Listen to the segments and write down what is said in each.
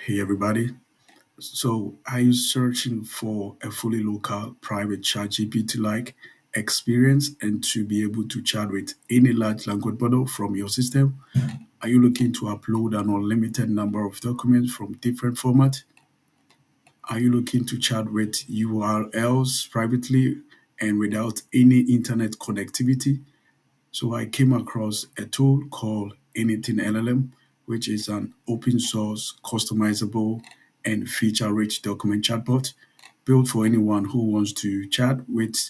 Hey everybody. So are you searching for a fully local private ChatGPT-like experience and to be able to chat with any large language model from your system? Are you looking to upload an unlimited number of documents from different formats? Are you looking to chat with URLs privately and without any internet connectivity? So I came across a tool called AnythingLLM, which is an open source, customizable, and feature-rich document chatbot built for anyone who wants to chat with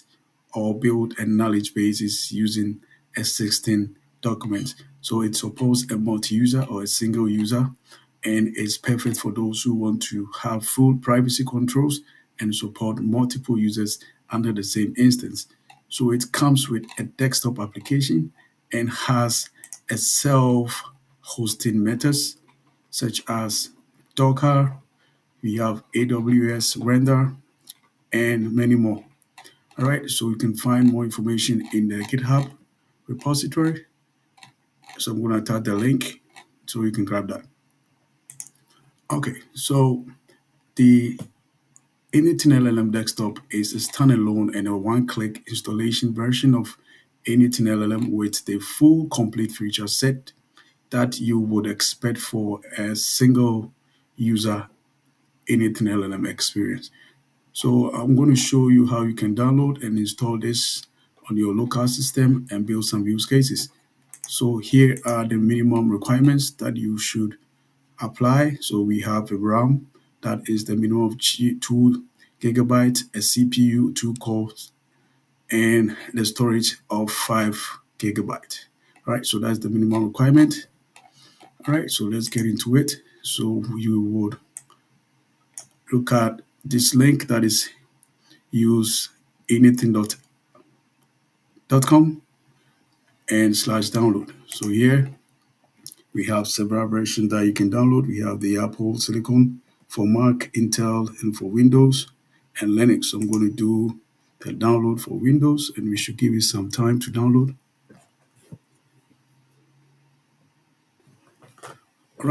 or build a knowledge bases using existing documents. So it supports a multi-user or a single user, and it's perfect for those who want to have full privacy controls and support multiple users under the same instance. So it comes with a desktop application and has a self-hosting methods such as Docker, we have AWS Render, and many more. All right, so you can find more information in the GitHub repository. So I'm going to attach the link so you can grab that. Okay, so the Anything LLM Desktop is a standalone and a one-click installation version of Anything LLM with the full complete feature set that you would expect for a single user Anything LLM experience. So I'm going to show you how you can download and install this on your local system and build some use cases. So here are the minimum requirements that you should apply. So we have a RAM that is the minimum of 2 gigabytes, a CPU, 2 cores, and the storage of 5 gigabytes. All right, so that's the minimum requirement. All right, so let's get into it. So you would look at this link that is use anything.com and slash download. So here we have several versions that you can download. We have the Apple Silicon for Mac, Intel, and for Windows and Linux. So I'm going to do the download for Windows, and we should give it some time to download. All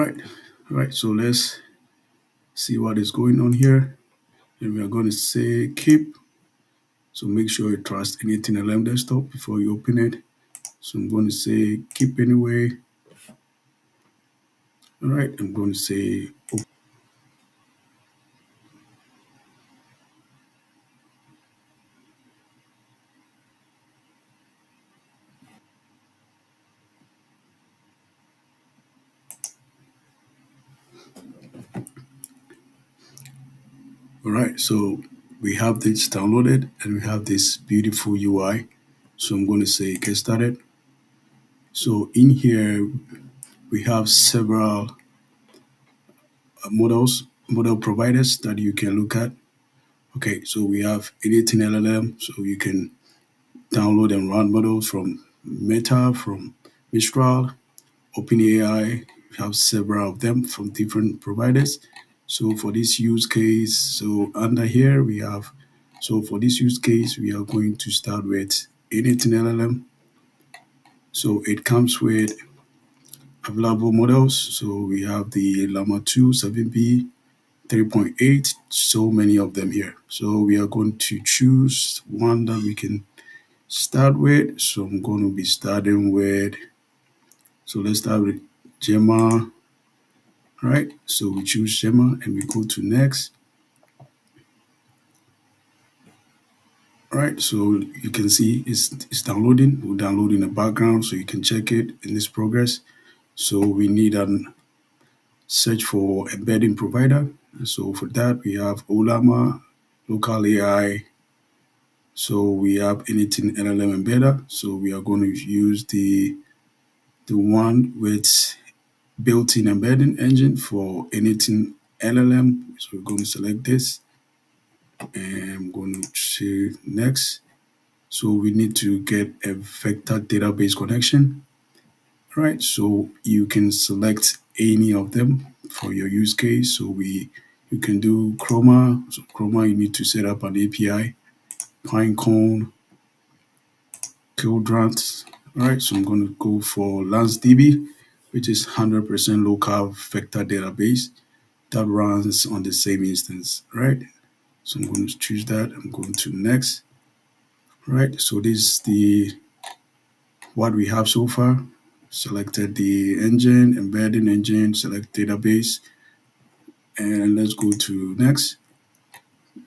right. So let's see what is going on here. And we are going to say keep. So make sure you trust AnythingLLM desktop before you open it. So I'm going to say keep anyway. All right. I'm going to say open. All right, so we have this downloaded and we have this beautiful UI. So I'm going to say get started. So in here, we have several model providers that you can look at. Okay, so we have Anything LLM, so you can download and run models from Meta, from Mistral, OpenAI. We have several of them from different providers. So for this use case, so under here we have, so for this use case, we are going to start with Anything LLM. So it comes with available models. So we have the Llama 2, 7B, 3.8, so many of them here. So we are going to choose one that we can start with. So I'm going to be starting with, so let's start with Gemma. All right, so we choose Gemma and we go to next. All right, so you can see it's downloading. We'll download in the background so you can check it in this progress. So we need an search for embedding provider. So for that, we have Olama, Local AI. So we have Anything LLM embedder. So we are going to use the one with built-in embedding engine for Anything LLM. So we're going to select this and I'm going to say next. So we need to get a vector database connection. All right, so you can select any of them for your use case. So you can do Chroma. So Chroma, you need to set up an API, Pinecone, Kildrant. All right, so I'm going to go for LansDB, which is 100% local vector database. that runs on the same instance, right? So I'm going to choose that. I'm going to next, right? So this is the what we have so far. Selected the engine, embedding engine, select database, and let's go to next.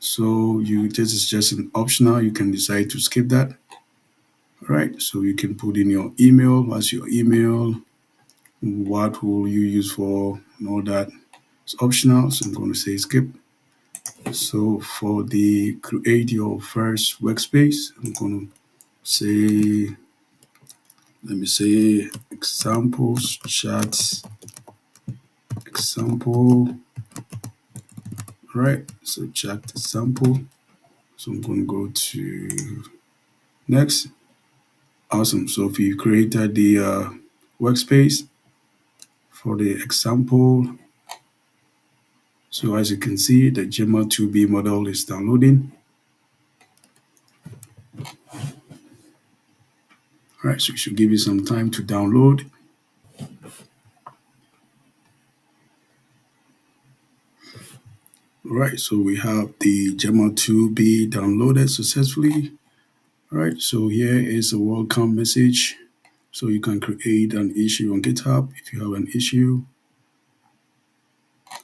So this is just an optional. You can decide to skip that. All right. So you can put in your email. What's your email? What will you use for and all that? It's optional. So I'm going to say skip. So for the create your first workspace, I'm going to say, let me say examples, chat, example, right? So chat sample. So I'm going to go to next. Awesome. So if you created the workspace for the example, so as you can see, the Gemma 2B model is downloading. All right, so it should give you some time to download. All right, so we have the Gemma 2B downloaded successfully. All right, so here is a welcome message. So you can create an issue on GitHub if you have an issue.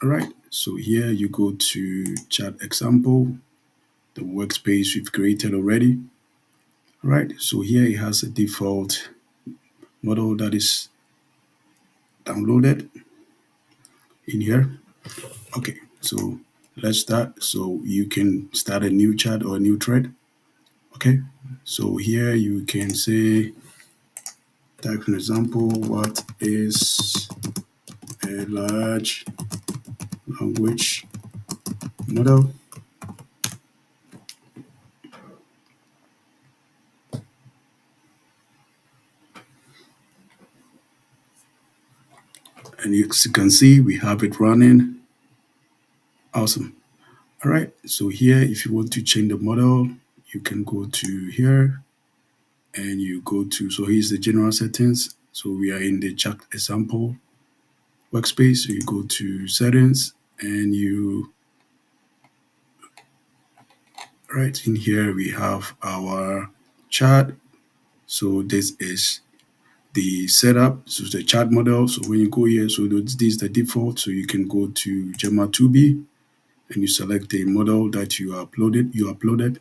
All right, so here you go to chat example, the workspace we've created already. All right, so here it has a default model that is downloaded in here. Okay, so let's start. So you can start a new chat or a new thread. Okay, so here you can say, type an example, what is a large language model? And as you can see, we have it running. Awesome. All right, so here, if you want to change the model, you can go to here and you go to, so here's the general settings. So we are in the chat example workspace. So you go to settings and you, right in here, we have our chat. So this is the setup. So it's the chat model. So when you go here, so this is the default. So you can go to Gemma 2B and you select the model that you uploaded.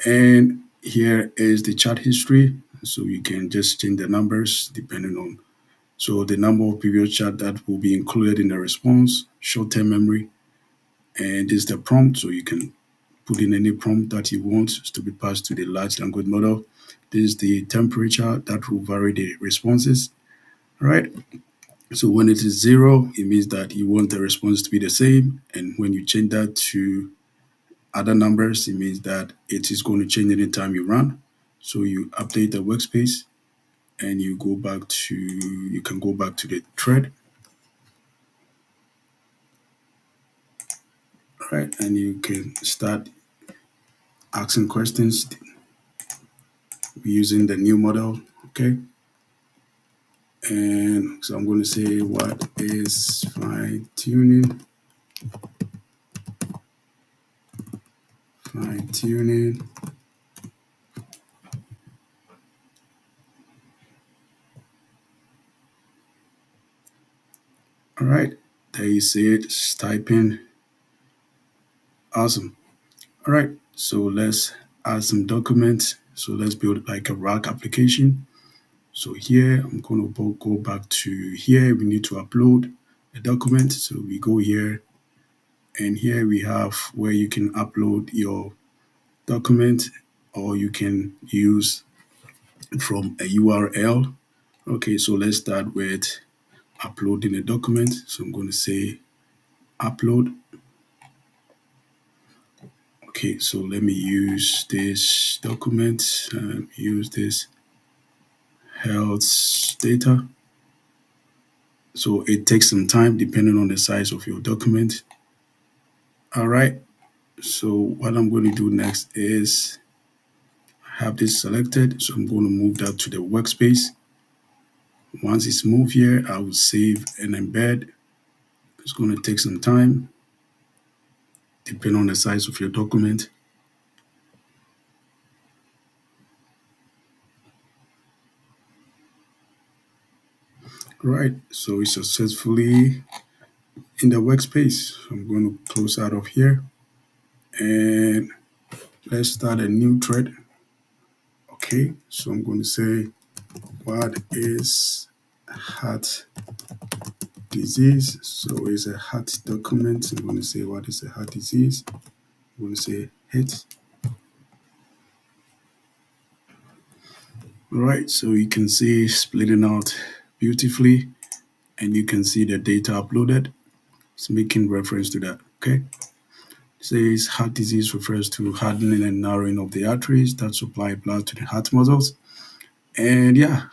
And here is the chat history. So you can just change the numbers depending on, so the number of previous chat that will be included in the response, short-term memory, and this is the prompt. So you can put in any prompt that you want to be passed to the large language model. This is the temperature that will vary the responses. All right. So when it is 0, it means that you want the response to be the same. And when you change that to other numbers, it means that it is going to change anytime you run. So you update the workspace and you can go back to the thread. All right, and you can start asking questions using the new model. Okay. And so I'm going to say, what is fine tuning? Fine tuning. All right, there you see it, it's typing. Awesome. All right, so let's add some documents. So let's build like a RAG application. So here I'm going to go back to here. We need to upload a document. So we go here, and here we have where you can upload your document, or you can use from a URL. Okay, so let's start with uploading a document. So I'm going to say upload. Okay, so let me use this document, use this health data. So it takes some time depending on the size of your document. All right, so what I'm going to do next is have this selected. So I'm going to move that to the workspace. Once it's moved here, I will save and embed. It's going to take some time, depending on the size of your document. Right, so it's successfully in the workspace. So I'm going to close out of here and let's start a new thread. Okay, so I'm going to say, what is heart disease? So it's a heart document. I'm going to say, what is a heart disease? I'm going to say hit. All right, so you can see splitting out beautifully and you can see the data uploaded. It's making reference to that. Okay. It says heart disease refers to hardening and narrowing of the arteries that supply blood to the heart muscles. And yeah,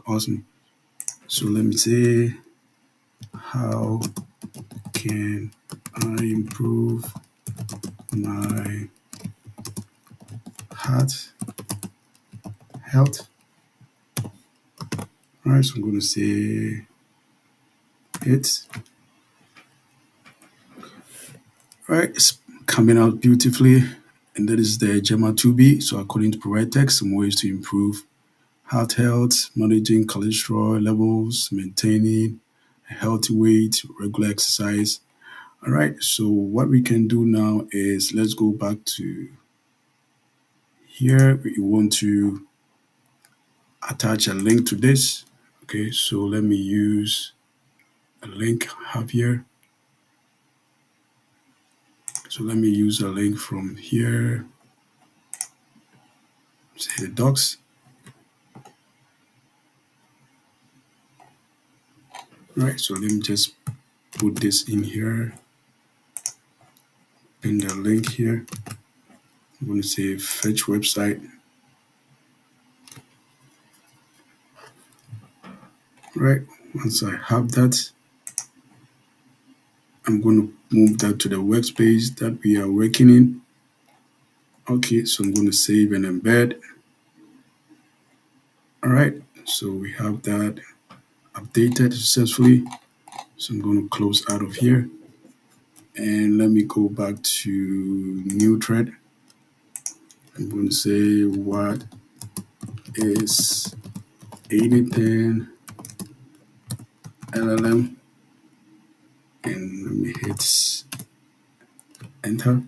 awesome. So let me say, how can I improve my heart health? All right, so I'm going to say it. All right, it's coming out beautifully. And that is the Gemma 2B. So according to provide text, some ways to improve heart health, managing cholesterol levels, maintaining a healthy weight, regular exercise. All right, so what we can do now is let's go back to here. We want to attach a link to this. Okay, so let me use a link I have here. So let me use a link from here, say the docs. All right, so let me just put this in here, pin the link here. I'm going to say fetch website. All right, once I have that, I'm going to move that to the workspace that we are working in. Okay, so I'm going to save and embed. All right, so we have that updated successfully. So I'm going to close out of here and let me go back to new thread. I'm going to say, what is anything LLM? And let me hit enter.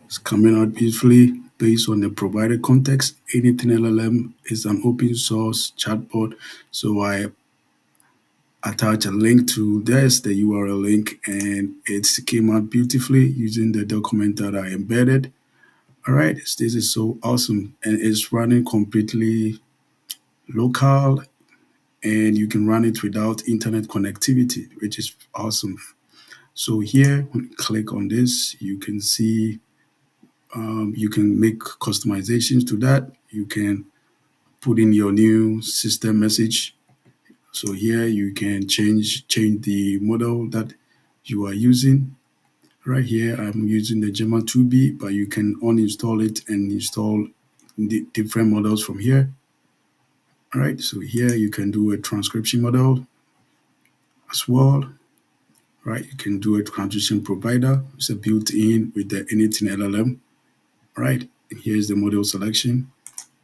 It's coming out beautifully based on the provided context. AnythingLLM is an open source chatbot. So I attach a link to this, the URL link, and it came out beautifully using the document that I embedded. All right, this is so awesome, and it's running completely local, and you can run it without internet connectivity, which is awesome. So here, when you click on this, you can see you can make customizations to that. You can put in your new system message. So here you can change the model that you are using. Right here, I'm using the Gemma 2B, but you can uninstall it and install the different models from here. All right, so here you can do a transcription model as well. Right, you can do a transition provider. It's a built-in with the Anything LLM. Right, and here's the model selection.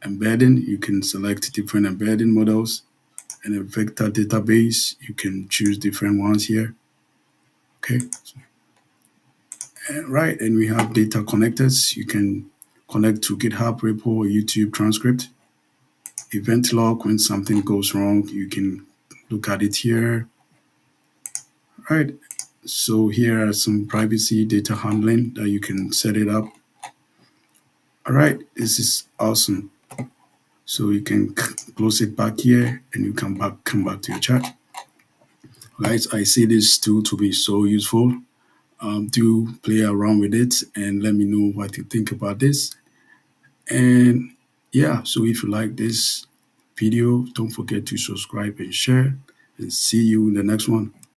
Embedding, you can select different embedding models. And a vector database, you can choose different ones here. Okay, right, and we have data connectors. You can connect to GitHub repo or YouTube transcript. Event log, when something goes wrong, you can look at it here. All right, so here are some privacy data handling that you can set it up. All right, this is awesome. So you can close it back here and you come back to your chat. Guys, I see this tool to be so useful. Do play around with it and let me know what you think about this. And yeah, so if you like this video, don't forget to subscribe and share, and see you in the next one.